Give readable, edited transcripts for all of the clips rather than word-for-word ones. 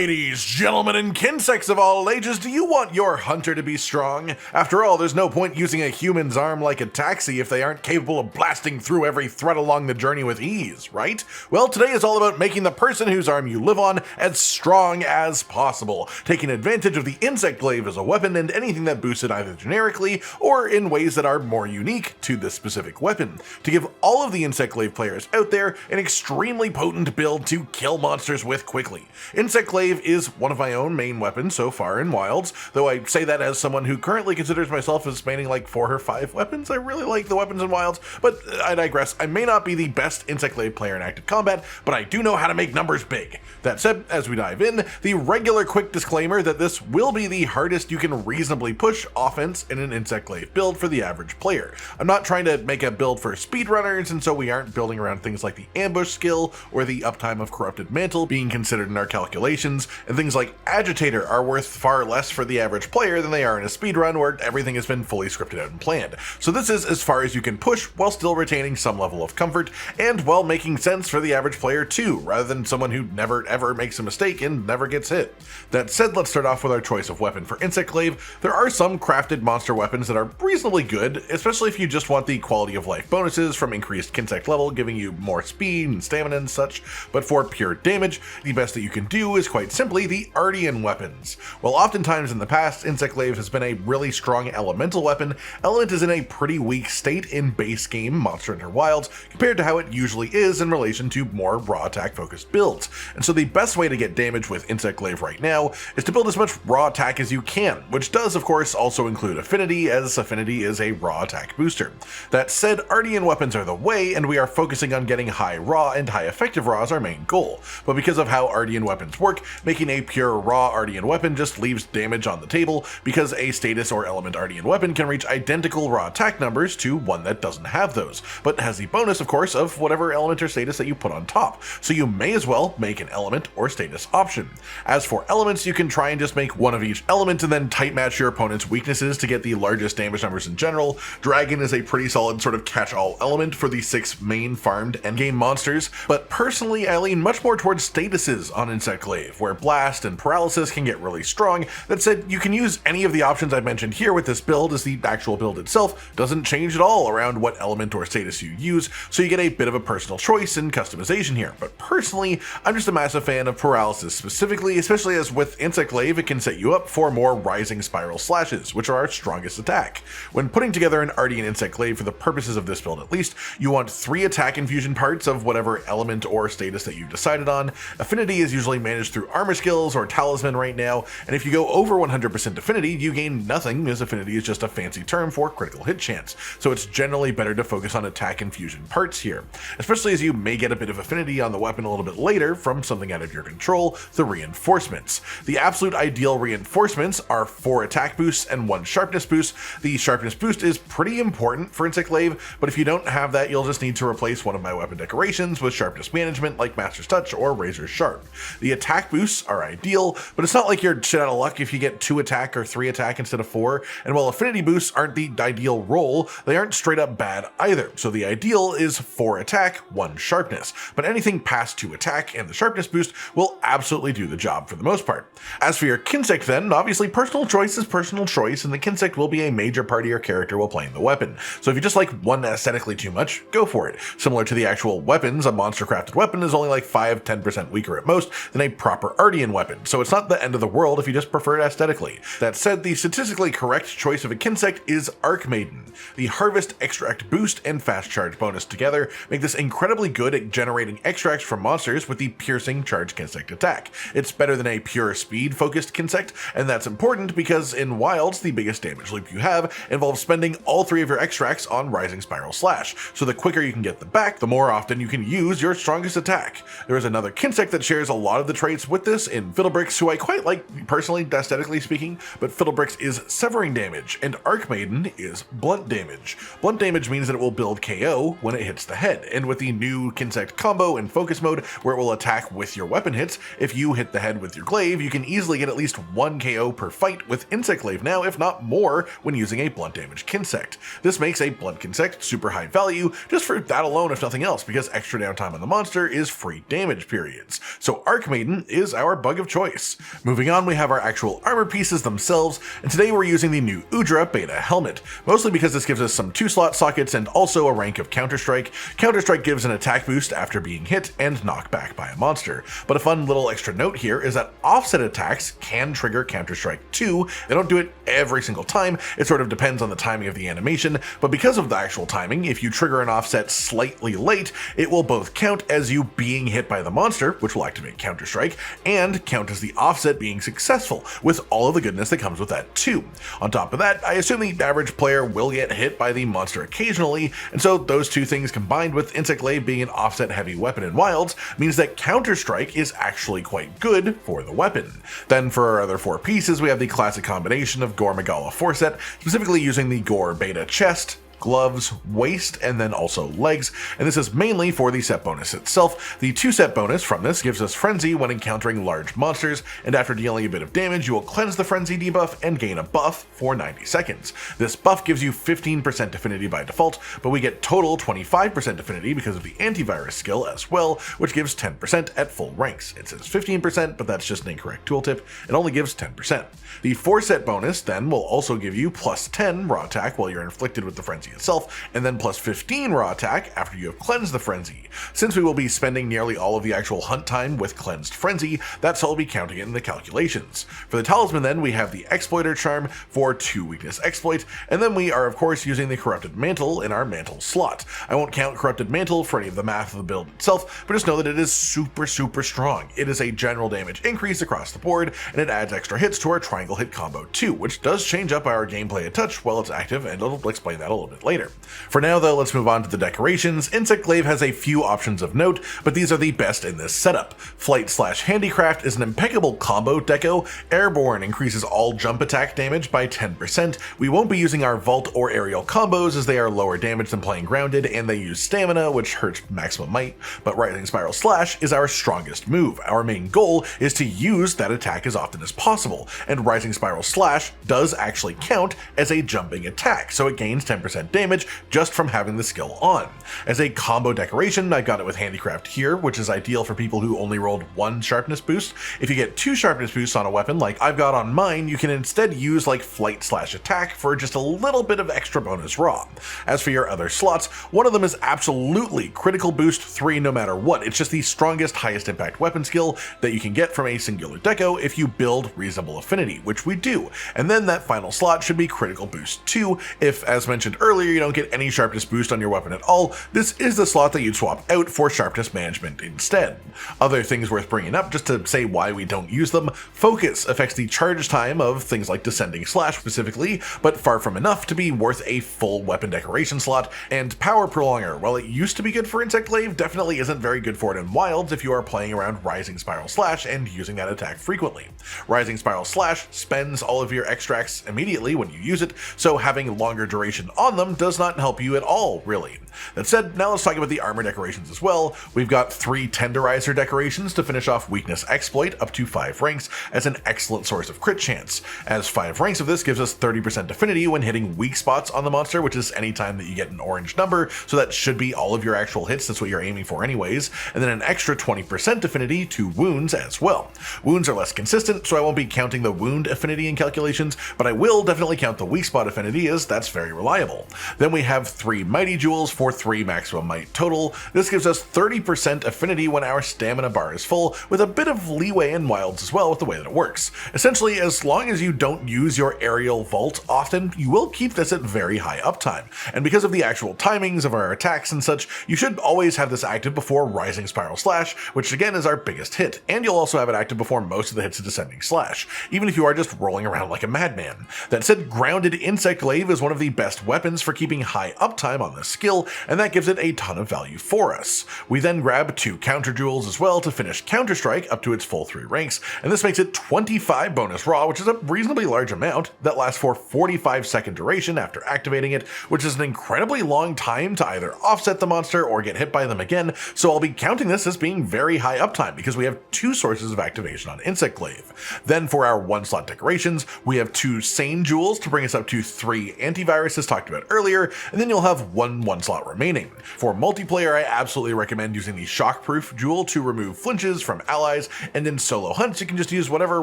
Ladies, gentlemen, and Kinsects of all ages, do you want your hunter to be strong? After all, there's no point using a human's arm like a taxi if they aren't capable of blasting through every threat along the journey with ease, right? Well, today is all about making the person whose arm you live on as strong as possible, taking advantage of the Insect Glaive as a weapon and anything that boosts it either generically or in ways that are more unique to this specific weapon, to give all of the Insect Glaive players out there an extremely potent build to kill monsters with quickly. Insect Glaive is one of my own main weapons so far in Wilds, though I say that as someone who currently considers myself as spanning like 4 or 5 weapons. I really like the weapons in Wilds, but I digress. I may not be the best Insect Glaive player in active combat, but I do know how to make numbers big. That said, as we dive in, the regular quick disclaimer that this will be the hardest you can reasonably push offense in an Insect Glaive build for the average player. I'm not trying to make a build for speedrunners, and so we aren't building around things like the ambush skill or the uptime of Corrupted Mantle being considered in our calculations, and things like Agitator are worth far less for the average player than they are in a speedrun where everything has been fully scripted out and planned. So this is as far as you can push while still retaining some level of comfort, and while making sense for the average player too, rather than someone who never ever makes a mistake and never gets hit. That said, let's start off with our choice of weapon for Insect Glaive. There are some crafted monster weapons that are reasonably good, especially if you just want the quality of life bonuses from increased Kinsect level, giving you more speed and stamina and such, but for pure damage, the best that you can do is quite simply the Artian weapons. While oftentimes in the past, Insect Glaive has been a really strong elemental weapon, Element is in a pretty weak state in base game Monster Hunter Wilds compared to how it usually is in relation to more raw attack focused builds. And so the best way to get damage with Insect Glaive right now is to build as much raw attack as you can, which does of course also include Affinity, as Affinity is a raw attack booster. That said, Artian weapons are the way, and we are focusing on getting high raw and high effective raw as our main goal. But because of how Artian weapons work, making a pure raw Artian weapon just leaves damage on the table, because a status or element Artian weapon can reach identical raw attack numbers to one that doesn't have those, but has the bonus of course of whatever element or status that you put on top, so you may as well make an element or status option. As for elements, you can try and just make one of each element and then tight match your opponent's weaknesses to get the largest damage numbers in general. Dragon is a pretty solid sort of catch-all element for the 6 main farmed endgame monsters, but personally I lean much more towards statuses on Insect Glaive, where Blast and Paralysis can get really strong. That said, you can use any of the options I've mentioned here with this build, as the actual build itself doesn't change at all around what element or status you use, so you get a bit of a personal choice and customization here. But personally, I'm just a massive fan of Paralysis specifically, especially as with Insect Glaive it can set you up for more rising spiral slashes, which are our strongest attack. When putting together an Artian Insect Glaive for the purposes of this build at least, you want 3 attack infusion parts of whatever element or status that you've decided on. Affinity is usually managed through armor skills or talisman right now, and if you go over 100% affinity, you gain nothing, as affinity is just a fancy term for critical hit chance, so it's generally better to focus on attack infusion parts here, especially as you may get a bit of affinity on the weapon a little bit later from something out of your control, the reinforcements. The absolute ideal reinforcements are 4 attack boosts and 1 sharpness boost. The sharpness boost is pretty important for Insect Glaive, but if you don't have that, you'll just need to replace one of my weapon decorations with sharpness management like Master's Touch or Razor's Sharp. The attack boosts are ideal, but it's not like you're shit out of luck if you get 2 attack or 3 attack instead of 4, and while affinity boosts aren't the ideal roll, they aren't straight up bad either, so the ideal is 4 attack, 1 sharpness, but anything past 2 attack and the sharpness boost will absolutely do the job for the most part. As for your Kinsect then, obviously personal choice is personal choice, and the Kinsect will be a major part of your character while playing the weapon, so if you just like one aesthetically too much, go for it. Similar to the actual weapons, a monster crafted weapon is only like 5-10% weaker at most than a proper Artian weapon, so it's not the end of the world if you just prefer it aesthetically. That said, the statistically correct choice of a Kinsect is Arkmaiden. The Harvest, Extract Boost, and Fast Charge bonus together make this incredibly good at generating extracts from monsters with the Piercing Charge Kinsect attack. It's better than a pure speed focused Kinsect, and that's important because in Wilds the biggest damage loop you have involves spending all 3 of your extracts on Rising Spiral Slash, so the quicker you can get them back, the more often you can use your strongest attack. There is another Kinsect that shares a lot of the traits with this in Fiddlebricks, who I quite like personally, aesthetically speaking, but Fiddlebricks is severing damage, and Arkmaiden is blunt damage. Blunt damage means that it will build KO when it hits the head, and with the new Kinsect combo in focus mode, where it will attack with your weapon hits, if you hit the head with your glaive, you can easily get at least 1 KO per fight with Insect Glaive now, if not more, when using a blunt damage Kinsect. This makes a blunt Kinsect super high value, just for that alone if nothing else, because extra downtime on the monster is free damage periods. So Arkmaiden is is our bug of choice. Moving on, we have our actual armor pieces themselves, and today we're using the new Udra Beta helmet, mostly because this gives us some 2-slot sockets and also a rank of counterstrike. Counterstrike gives an attack boost after being hit and knocked back by a monster. But a fun little extra note here is that offset attacks can trigger counterstrike too. They don't do it every single time, it sort of depends on the timing of the animation, but because of the actual timing, if you trigger an offset slightly late, it will both count as you being hit by the monster, which will activate counterstrike, and count as the offset being successful, with all of the goodness that comes with that too. On top of that, I assume the average player will get hit by the monster occasionally, and so those two things combined with Insect Glaive being an offset heavy weapon in Wilds means that counterstrike is actually quite good for the weapon. Then for our other 4 pieces, we have the classic combination of Gore Magala 4-set, specifically using the Gore Beta chest, gloves, waist, and then also legs, and this is mainly for the set bonus itself. The 2-set bonus from this gives us Frenzy when encountering large monsters, and after dealing a bit of damage, you will cleanse the Frenzy debuff and gain a buff for 90 seconds. This buff gives you 15% affinity by default, but we get total 25% affinity because of the antivirus skill as well, which gives 10% at full ranks. It says 15%, but that's just an incorrect tooltip. It only gives 10%. The 4-set bonus then will also give you plus 10 raw attack while you're inflicted with the Frenzy itself, and then plus 15 raw attack after you have cleansed the Frenzy. Since we will be spending nearly all of the actual hunt time with cleansed Frenzy, that's how we'll be counting it in the calculations. For the Talisman then, we have the Exploiter Charm for 2 weakness exploit, and then we are of course using the Corrupted Mantle in our Mantle slot. I won't count Corrupted Mantle for any of the math of the build itself, but just know that it is super strong. It is a general damage increase across the board, and it adds extra hits to our triangle hit combo too, which does change up our gameplay a touch while it's active, and I'll explain that a little bit later. For now though, let's move on to the decorations. Insect Glaive has a few options of note, but these are the best in this setup. Flight/Handicraft is an impeccable combo deco. Airborne increases all jump attack damage by 10%. We won't be using our vault or aerial combos as they are lower damage than playing grounded, and they use stamina, which hurts maximum might, but Rising Spiral Slash is our strongest move. Our main goal is to use that attack as often as possible, and Rising Spiral Slash does actually count as a jumping attack, so it gains 10% damage just from having the skill on. As a combo decoration, I got it with Handicraft here, which is ideal for people who only rolled 1 sharpness boost. If you get 2 sharpness boosts on a weapon like I've got on mine, you can instead use like Flight/Attack for just a little bit of extra bonus raw. As for your other slots, one of them is absolutely Critical Boost 3 no matter what. It's just the strongest, highest impact weapon skill that you can get from a singular deco if you build reasonable affinity, which we do. And then that final slot should be Critical Boost 2 if, as mentioned earlier, you don't get any sharpness boost on your weapon at all. This is the slot that you'd swap out for sharpness management instead. Other things worth bringing up just to say why we don't use them: Focus affects the charge time of things like Descending Slash specifically, but far from enough to be worth a full weapon decoration slot. And Power Prolonger, while it used to be good for Insect Glaive, definitely isn't very good for it in Wilds if you are playing around Rising Spiral Slash and using that attack frequently. Rising Spiral Slash spends all of your extracts immediately when you use it, so having longer duration on them does not help you at all, really. That said, now let's talk about the armor decorations as well. We've got 3 Tenderizer decorations to finish off Weakness Exploit up to 5 ranks as an excellent source of crit chance, as 5 ranks of this gives us 30% affinity when hitting weak spots on the monster, which is any time that you get an orange number, so that should be all of your actual hits, that's what you're aiming for anyways, and then an extra 20% affinity to wounds as well. Wounds are less consistent, so I won't be counting the wound affinity in calculations, but I will definitely count the weak spot affinity as that's very reliable. Then we have 3 Mighty Jewels for 3 maximum might total. This gives us 30% affinity when our stamina bar is full, with a bit of leeway in Wilds as well with the way that it works. Essentially, as long as you don't use your aerial vault often, you will keep this at very high uptime, and because of the actual timings of our attacks and such, you should always have this active before Rising Spiral Slash, which again is our biggest hit, and you'll also have it active before most of the hits of Descending Slash, even if you are just rolling around like a madman. That said, Grounded Insect Glaive is one of the best weapons for keeping high uptime on this skill, and that gives it a ton of value for us. We then grab 2 Counter Jewels as well to finish Counterstrike up to its full 3 ranks, and this makes it 25 bonus raw, which is a reasonably large amount that lasts for 45-second duration after activating it, which is an incredibly long time to either offset the monster or get hit by them again, so I'll be counting this as being very high uptime because we have 2 sources of activation on Insect Glaive. Then for our 1-slot decorations, we have 2 Sane Jewels to bring us up to 3 Antivirus as talked about earlier, and then you'll have one slot remaining. For multiplayer, I absolutely recommend using the shockproof jewel to remove flinches from allies, and in solo hunts you can just use whatever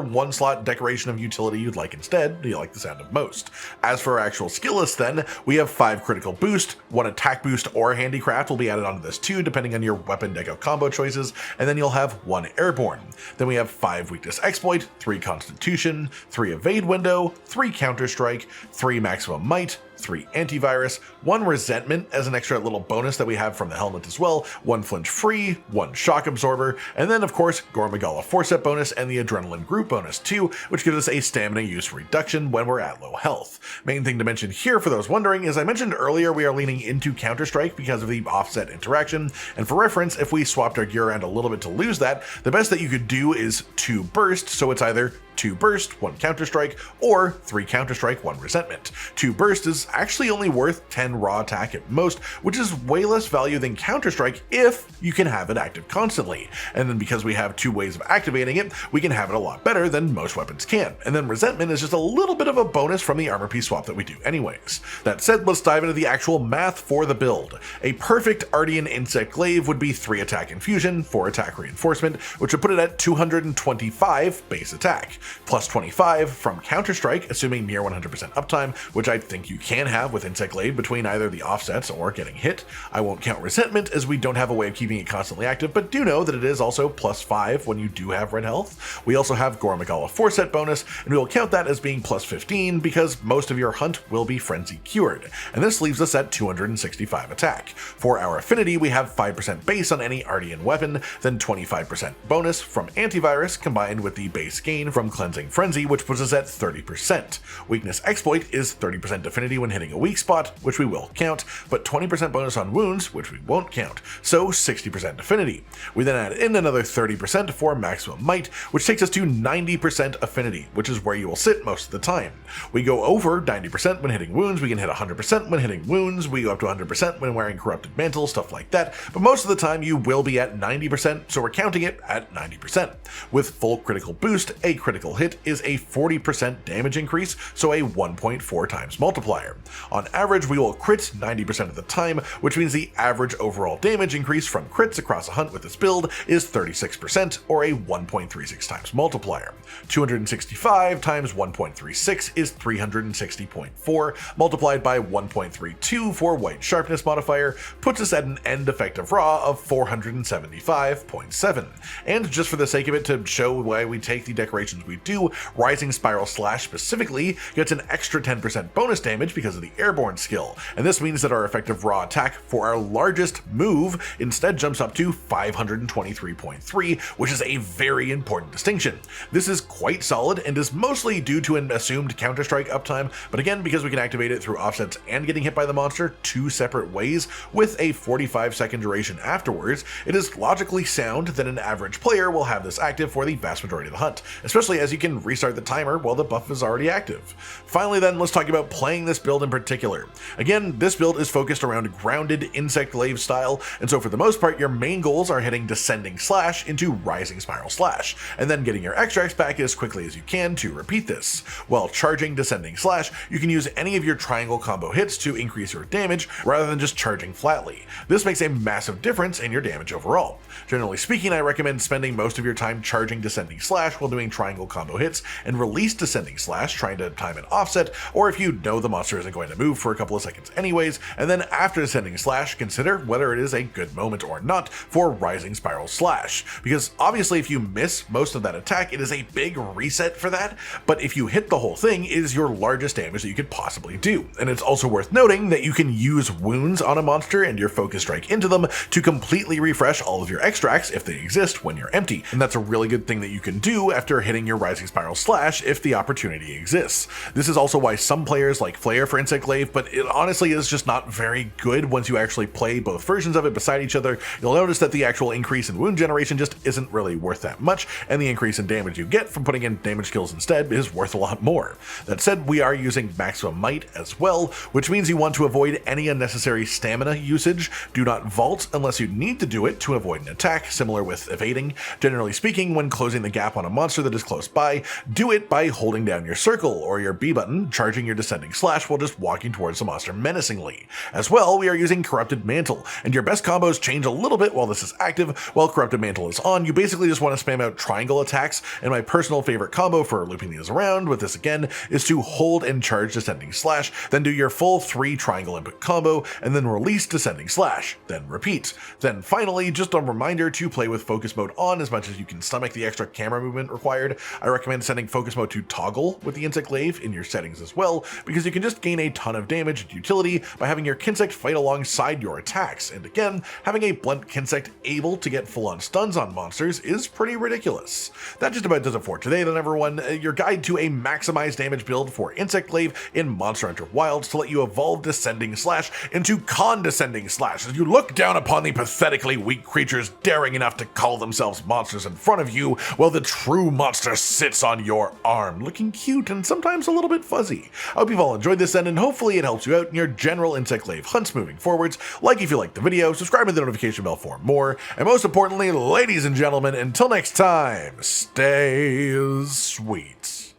one slot decoration of utility you'd like instead, you like the sound of most. As for our actual skill list then, we have 5 critical boost, 1 attack boost or handicraft will be added onto this too depending on your weapon deco combo choices, and then you'll have 1 airborne. Then we have 5 weakness exploit, 3 constitution, 3 evade window, 3 counterstrike, 3 maximum might, 3 antivirus, 1 resentment as an extra little bonus that we have from the helmet as well, 1 flinch free, 1 shock absorber, and then of course gore magala forset bonus and the adrenaline group bonus too, which gives us a stamina use reduction when we're at low health. Main thing to mention here for those wondering is I mentioned earlier we are leaning into counterstrike because of the offset interaction, and for reference if we swapped our gear around a little bit to lose that, the best that you could do is 2 burst, so it's either 2 burst, 1 counterstrike, or 3 counterstrike, 1 resentment. 2 burst is actually only worth 10 raw attack at most, which is way less value than counterstrike if you can have it active constantly. And then because we have 2 ways of activating it, we can have it a lot better than most weapons can. And then resentment is just a little bit of a bonus from the armor piece swap that we do anyways. That said, let's dive into the actual math for the build. A perfect Artian Insect Glaive would be 3 attack infusion, 4 attack reinforcement, which would put it at 225 base attack, plus 25 from counterstrike, assuming near 100% uptime, which I think you can have with Insect Glaive between either the offsets or getting hit. I won't count resentment as we don't have a way of keeping it constantly active, but do know that it is also plus 5 when you do have red health. We also have gore magala forset bonus, and we will count that as being plus 15 because most of your hunt will be frenzy cured, and this leaves us at 265 attack. For our affinity, we have 5% base on any Artian weapon, then 25% bonus from antivirus combined with the base gain from cleansing frenzy, which puts us at 30%. Weakness exploit is 30% affinity when hitting a weak spot, which we will count, but 20% bonus on wounds, which we won't count, so 60% affinity. We then add in another 30% for maximum might, which takes us to 90% affinity, which is where you will sit most of the time. We go over 90% when hitting wounds, we can hit 100% when hitting wounds, we go up to 100% when wearing corrupted mantle, stuff like that, but most of the time you will be at 90%, so we're counting it at 90%. With full critical boost, a critical hit is a 40% damage increase, so a 1.4 times multiplier. On average, we will crit 90% of the time, which means the average overall damage increase from crits across a hunt with this build is 36%, or a 1.36 times multiplier. 265 times 1.36 is 360.4, multiplied by 1.32 for white sharpness modifier, puts us at an end effective raw of 475.7. And just for the sake of it, to show why we take the decorations we do, Rising Spiral Slash specifically gets an extra 10% bonus damage because of the airborne skill, and this means that our effective raw attack for our largest move instead jumps up to 523.3, which is a very important distinction. This is quite solid and is mostly due to an assumed counterstrike uptime, but again, because we can activate it through offsets and getting hit by the monster 2 separate ways with a 45-second duration afterwards, it is logically sound that an average player will have this active for the vast majority of the hunt, especially as you can restart the timer while the buff is already active. Finally then, let's talk about playing this build in particular. Again, this build is focused around grounded Insect Glaive style, and so for the most part your main goals are hitting Descending Slash into Rising Spiral Slash, and then getting your extracts back as quickly as you can to repeat this. While charging Descending Slash, you can use any of your triangle combo hits to increase your damage rather than just charging flatly. This makes a massive difference in your damage overall. Generally speaking, I recommend spending most of your time charging Descending Slash while doing triangle combo hits, and release Descending Slash trying to time an offset, or if you know the monster isn't going to move for a couple of seconds anyways, and then after Descending Slash, consider whether it is a good moment or not for Rising Spiral Slash, because obviously if you miss most of that attack, it is a big reset for that, but if you hit the whole thing, it is your largest damage that you could possibly do. And it's also worth noting that you can use wounds on a monster and your focus strike into them to completely refresh all of your extracts if they exist when you're empty, and that's a really good thing that you can do after hitting your Rising Spiral Slash if the opportunity exists. This is also why some players like Flare for Insect Glaive, but it honestly is just not very good once you actually play both versions of it beside each other. You'll notice that the actual increase in wound generation just isn't really worth that much, and the increase in damage you get from putting in damage kills instead is worth a lot more. That said, we are using maximum might as well, which means you want to avoid any unnecessary stamina usage. Do not vault unless you need to do it to avoid an attack, similar with evading. Generally speaking, when closing the gap on a monster that is close close by, do it by holding down your circle or your B button, charging your descending slash while just walking towards the monster menacingly. As well, we are using Corrupted Mantle, and your best combos change a little bit while this is active. While Corrupted Mantle is on, you basically just want to spam out triangle attacks, and my personal favorite combo for looping these around with this again is to hold and charge descending slash, then do your full 3 triangle input combo, and then release descending slash, then repeat. Then finally, just a reminder to play with focus mode on as much as you can stomach the extra camera movement required. I recommend setting focus mode to toggle with the Insect Glaive in your settings as well, because you can just gain a ton of damage and utility by having your Kinsect fight alongside your attacks, and again, having a blunt Kinsect able to get full-on stuns on monsters is pretty ridiculous. That just about does it for today then, everyone. Your guide to a maximized damage build for Insect Glaive in Monster Hunter Wilds to let you evolve Descending Slash into Condescending Slash as you look down upon the pathetically weak creatures daring enough to call themselves monsters in front of you while the true monster sits on your arm, looking cute and sometimes a little bit fuzzy. I hope you've all enjoyed this then, and hopefully it helps you out in your general Insect Glaive hunts moving forwards. Like if you liked the video, subscribe to the notification bell for more, and most importantly, ladies and gentlemen, until next time, stay sweet.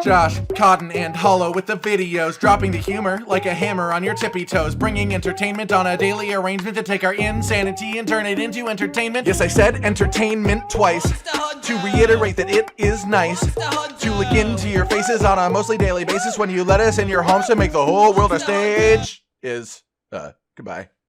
Josh, Cotton, and Hollow with the videos, dropping the humor like a hammer on your tippy toes, bringing entertainment on a daily arrangement to take our insanity and turn it into entertainment. Yes, I said entertainment twice, to reiterate that it is nice to look into your faces on a mostly daily basis when you let us in your homes to make the whole world a stage. Goodbye.